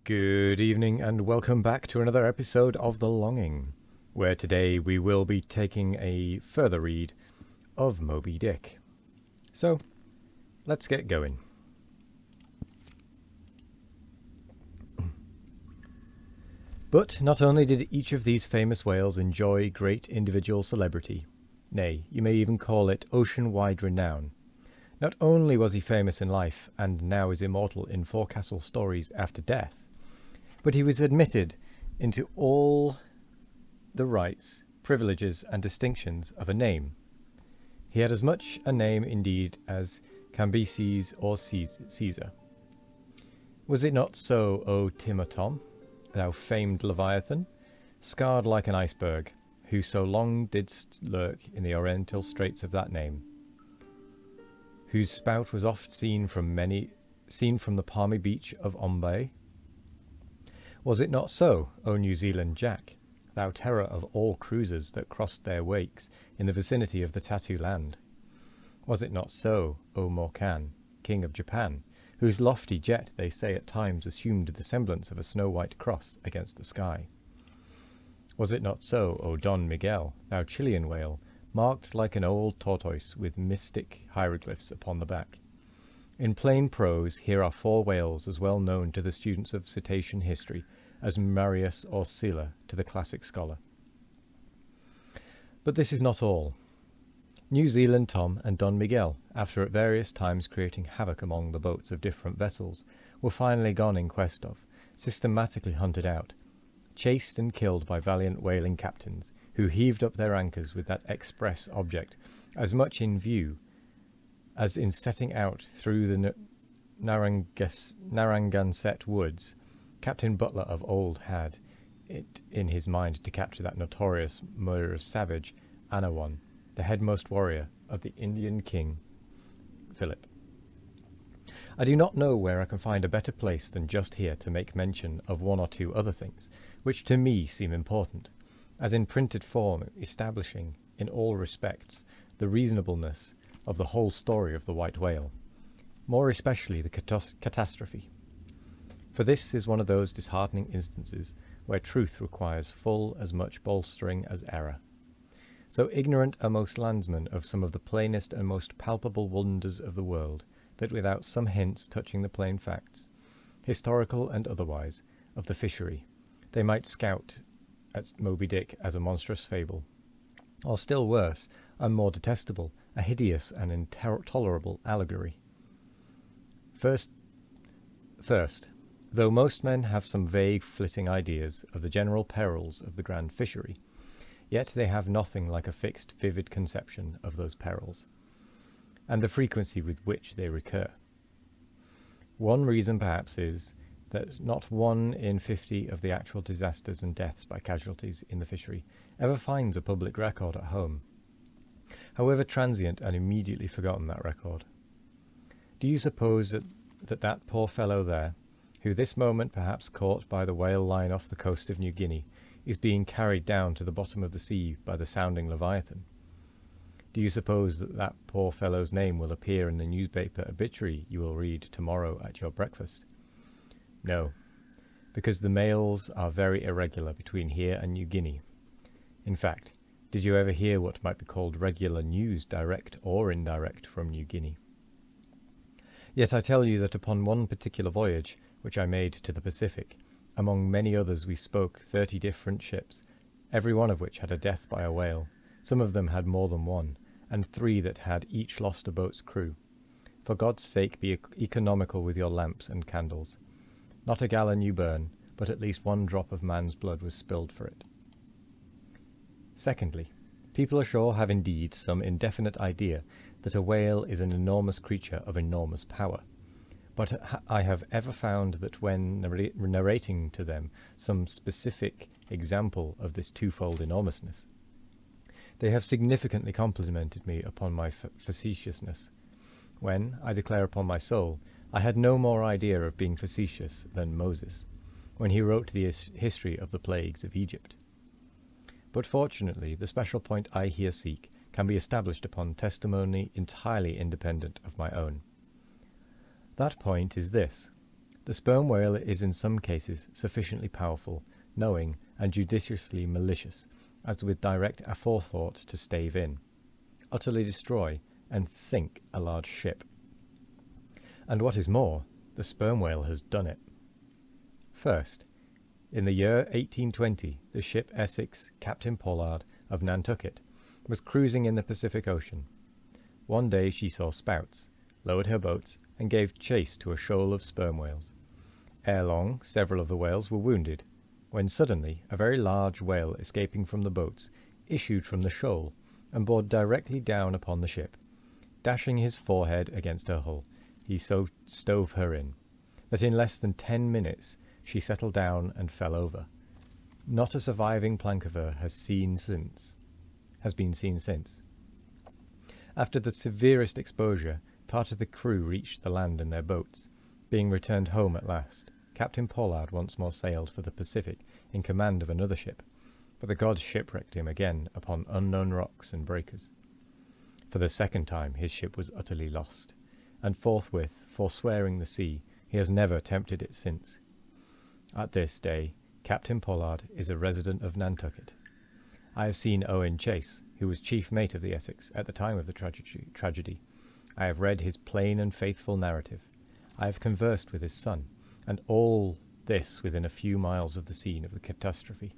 Good evening and welcome back to another episode of The Longing, where today we will be taking a further read of Moby Dick. So, let's get going. But not only did each of these famous whales enjoy great individual celebrity, nay, you may even call it ocean-wide renown. Not only was he famous in life and now is immortal in forecastle stories after death, but he was admitted into all the rights, privileges, and distinctions of a name. He had as much a name, indeed, as Cambyses or Caesar. Was it not so, O Timotom, thou famed Leviathan, scarred like an iceberg, who so long didst lurk in the oriental straits of that name, whose spout was oft seen from the palmy beach of Ombay? Was it not so, O New Zealand Jack, thou terror of all cruisers that crossed their wakes in the vicinity of the Tattoo Land? Was it not so, O Morkan, King of Japan, whose lofty jet they say at times assumed the semblance of a snow-white cross against the sky? Was it not so, O Don Miguel, thou Chilean whale, marked like an old tortoise with mystic hieroglyphs upon the back? In plain prose, here are 4 whales as well known to the students of cetacean history as Marius or Scylla to the classic scholar. But this is not all. New Zealand Tom and Don Miguel, after at various times creating havoc among the boats of different vessels, were finally gone in quest of, systematically hunted out, chased and killed by valiant whaling captains, who heaved up their anchors with that express object, as much in view as in setting out through the Narragansett woods. Captain Butler of old had it in his mind to capture that notorious murderous savage, Anawan, the headmost warrior of the Indian king, Philip. I do not know where I can find a better place than just here to make mention of 1 or 2 other things, which to me seem important, as in printed form establishing, in all respects, the reasonableness of the whole story of the white whale, more especially the catastrophe. For this is one of those disheartening instances where truth requires full as much bolstering as error. So ignorant are most landsmen of some of the plainest and most palpable wonders of the world, that without some hints touching the plain facts, historical and otherwise, of the fishery, they might scout at Moby Dick as a monstrous fable, or still worse, and more detestable, a hideous and intolerable allegory. First, though most men have some vague flitting ideas of the general perils of the grand fishery, yet they have nothing like a fixed, vivid conception of those perils, and the frequency with which they recur. One reason, perhaps, is that not 1 in 50 of the actual disasters and deaths by casualties in the fishery ever finds a public record at home, however transient and immediately forgotten that record. Do you suppose that poor fellow there, who this moment perhaps caught by the whale line off the coast of New Guinea, is being carried down to the bottom of the sea by the sounding Leviathan? Do you suppose that poor fellow's name will appear in the newspaper obituary you will read tomorrow at your breakfast? No, because the mails are very irregular between here and New Guinea. In fact, did you ever hear what might be called regular news, direct or indirect, from New Guinea? Yet I tell you that upon one particular voyage, which I made to the Pacific, among many others we spoke 30 different ships, every one of which had a death by a whale. Some of them had more than one, and 3 that had each lost a boat's crew. For God's sake, be economical with your lamps and candles. Not a gallon you burn, but at least 1 drop of man's blood was spilled for it. Secondly, people ashore have indeed some indefinite idea that a whale is an enormous creature of enormous power, but I have ever found that when narrating to them some specific example of this twofold enormousness, they have significantly complimented me upon my facetiousness, when, I declare upon my soul, I had no more idea of being facetious than Moses, when he wrote the history of the plagues of Egypt. But fortunately, the special point I here seek can be established upon testimony entirely independent of my own. That point is this: The sperm whale is in some cases sufficiently powerful, knowing, and judiciously malicious, as with direct aforethought to stave in, utterly destroy, and sink a large ship. And what is more, the sperm whale has done it. First, in the year 1820, the ship Essex, Captain Pollard, of Nantucket, was cruising in the Pacific Ocean. One day she saw spouts, lowered her boats, and gave chase to a shoal of sperm whales. Ere long, several of the whales were wounded, when suddenly a very large whale escaping from the boats issued from the shoal and bore directly down upon the ship. Dashing his forehead against her hull, he so stove her in, that in less than 10 minutes she settled down and fell over. Not a surviving plank of her has been seen since. After the severest exposure, part of the crew reached the land in their boats. Being returned home at last, Captain Pollard once more sailed for the Pacific in command of another ship, but the gods shipwrecked him again upon unknown rocks and breakers. For the second time his ship was utterly lost, and forthwith, forswearing the sea, he has never tempted it since. At this day, Captain Pollard is a resident of Nantucket. I have seen Owen Chase, who was chief mate of the Essex at the time of the tragedy. I have read his plain and faithful narrative. I have conversed with his son, and all this within a few miles of the scene of the catastrophe.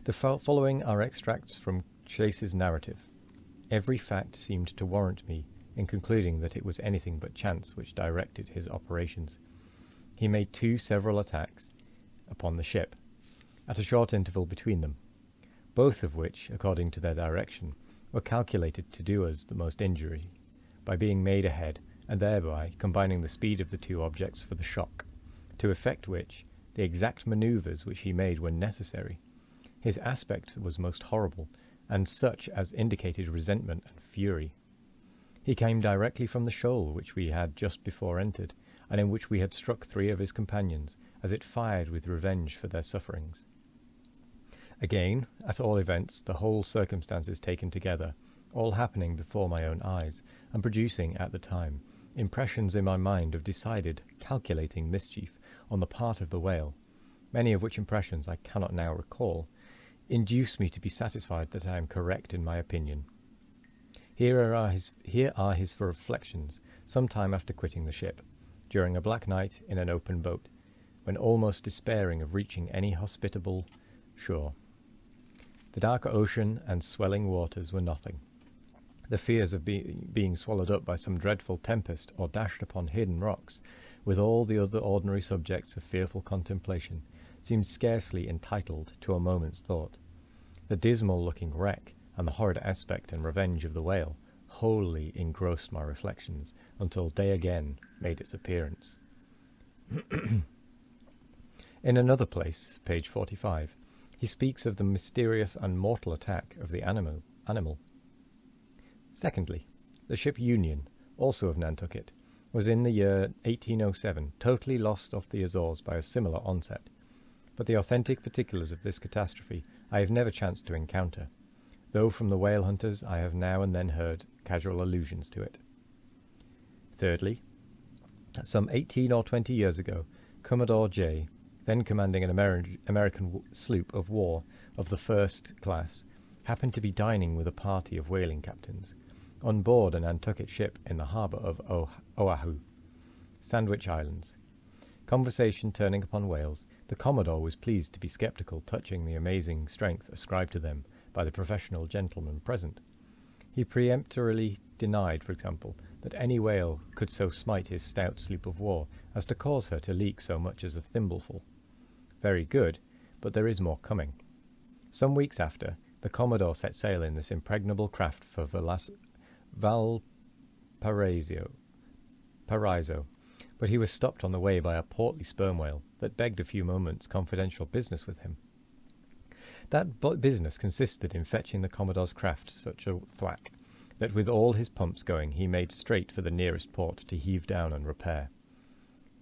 The following are extracts from Chase's narrative. Every fact seemed to warrant me in concluding that it was anything but chance which directed his operations. He made 2 several attacks upon the ship, at a short interval between them, both of which, according to their direction, were calculated to do us the most injury, by being made ahead, and thereby combining the speed of the 2 objects for the shock, to effect which, the exact manoeuvres which he made were necessary. His aspect was most horrible, and such as indicated resentment and fury. He came directly from the shoal which we had just before entered, and in which we had struck 3 of his companions, as it fired with revenge for their sufferings. Again, at all events, the whole circumstances taken together, all happening before my own eyes, and producing, at the time, impressions in my mind of decided, calculating mischief on the part of the whale, many of which impressions I cannot now recall, induce me to be satisfied that I am correct in my opinion. Here are his reflections, some time after quitting the ship, during a black night in an open boat, when almost despairing of reaching any hospitable shore. The dark ocean and swelling waters were nothing. The fears of being swallowed up by some dreadful tempest or dashed upon hidden rocks, with all the other ordinary subjects of fearful contemplation, seemed scarcely entitled to a moment's thought. The dismal-looking wreck, and the horrid aspect and revenge of the whale, wholly engrossed my reflections, until day again made its appearance. In another place, page 45, he speaks of the mysterious and mortal attack of the animal. Secondly, the ship Union, also of Nantucket, was in the year 1807 totally lost off the Azores by a similar onset, but the authentic particulars of this catastrophe I have never chanced to encounter, though from the whale hunters I have now and then heard casual allusions to it. Thirdly, some 18 or 20 years ago, Commodore J, then commanding an American sloop of war of the first class, happened to be dining with a party of whaling captains, on board a Nantucket ship in the harbour of Oahu, Sandwich Islands. Conversation turning upon whales, the Commodore was pleased to be sceptical touching the amazing strength ascribed to them by the professional gentlemen present. He peremptorily denied, for example, that any whale could so smite his stout sloop of war as to cause her to leak so much as a thimbleful. Very good, but there is more coming. Some weeks after, the Commodore set sail in this impregnable craft for Valparaiso, but he was stopped on the way by a portly sperm whale that begged a few moments' confidential business with him. That business consisted in fetching the Commodore's craft such a thwack that with all his pumps going he made straight for the nearest port to heave down and repair.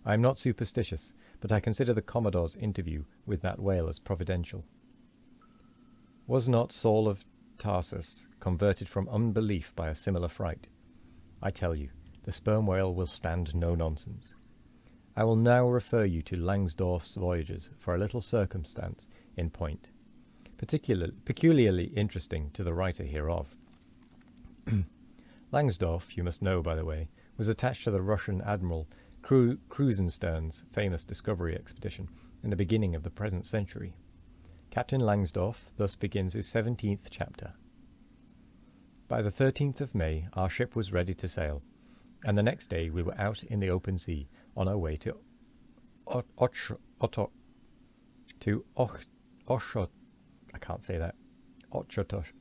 I am not superstitious, but I consider the Commodore's interview with that whale as providential. Was not Saul of Tarsus converted from unbelief by a similar fright? I tell you, the sperm whale will stand no nonsense. I will now refer you to Langsdorff's voyages for a little circumstance in point, peculiarly interesting to the writer hereof. Langsdorff, you must know, by the way, was attached to the Russian Admiral Krusenstern's famous discovery expedition in the beginning of the present century. Captain Langsdorff thus begins his 17th chapter. By the 13th of May, our ship was ready to sail, and the next day we were out in the open sea on our way to Ochotosh. I can't say that. Ochotosh.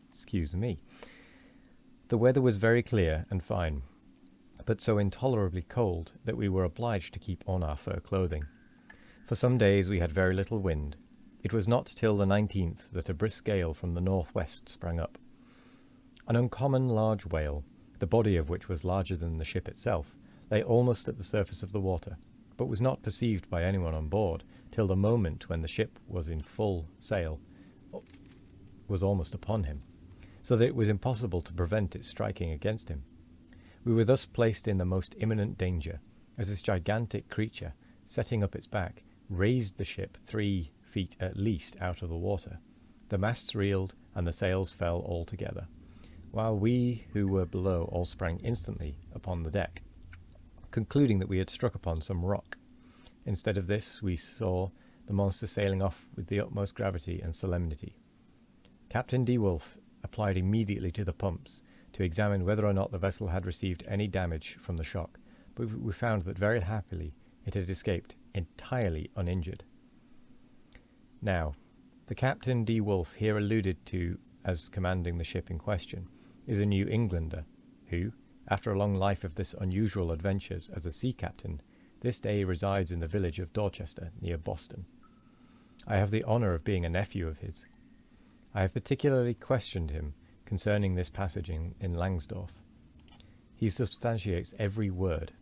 Excuse me. The weather was very clear and fine, but so intolerably cold that we were obliged to keep on our fur clothing. For some days we had very little wind. It was not till the 19th that a brisk gale from the northwest sprang up. An uncommon large whale, the body of which was larger than the ship itself, lay almost at the surface of the water, but was not perceived by anyone on board till the moment when the ship was in full sail was almost upon him, so that it was impossible to prevent its striking against him. We were thus placed in the most imminent danger, as this gigantic creature, setting up its back, raised the ship 3 feet at least out of the water. The masts reeled, and the sails fell altogether, while we who were below all sprang instantly upon the deck, concluding that we had struck upon some rock. Instead of this, we saw the monster sailing off with the utmost gravity and solemnity. Captain D. Wolfe applied immediately to the pumps to examine whether or not the vessel had received any damage from the shock, but we found that very happily it had escaped entirely uninjured. Now, the Captain D. Wolfe here alluded to as commanding the ship in question is a New Englander who, after a long life of this unusual adventures as a sea captain, this day resides in the village of Dorchester, near Boston. I have the honour of being a nephew of his. I have particularly questioned him concerning this passage in Langsdorff. He substantiates every word.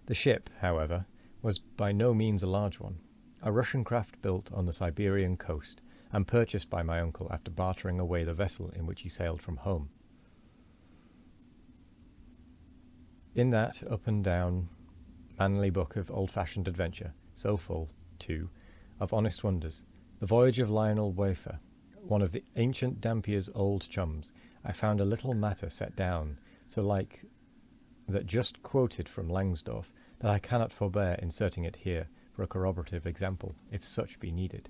The ship, however, was by no means a large one, a Russian craft built on the Siberian coast and purchased by my uncle after bartering away the vessel in which he sailed from home. In that up and down manly book of old-fashioned adventure, so full, too, of honest wonders, the voyage of Lionel Wafer, one of the ancient Dampier's old chums, I found a little matter set down, so like that just quoted from Langsdorff, that I cannot forbear inserting it here for a corroborative example, if such be needed.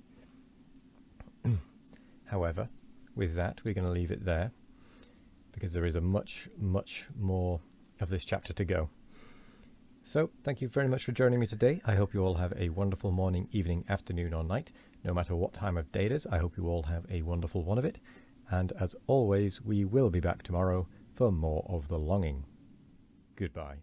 However, with that, we're going to leave it there, because there is a much, much more of this chapter to go. So, thank you very much for joining me today. I hope you all have a wonderful morning, evening, afternoon, or night. No matter what time of day it is, I hope you all have a wonderful one of it. And as always, we will be back tomorrow for more of The Longing. Goodbye.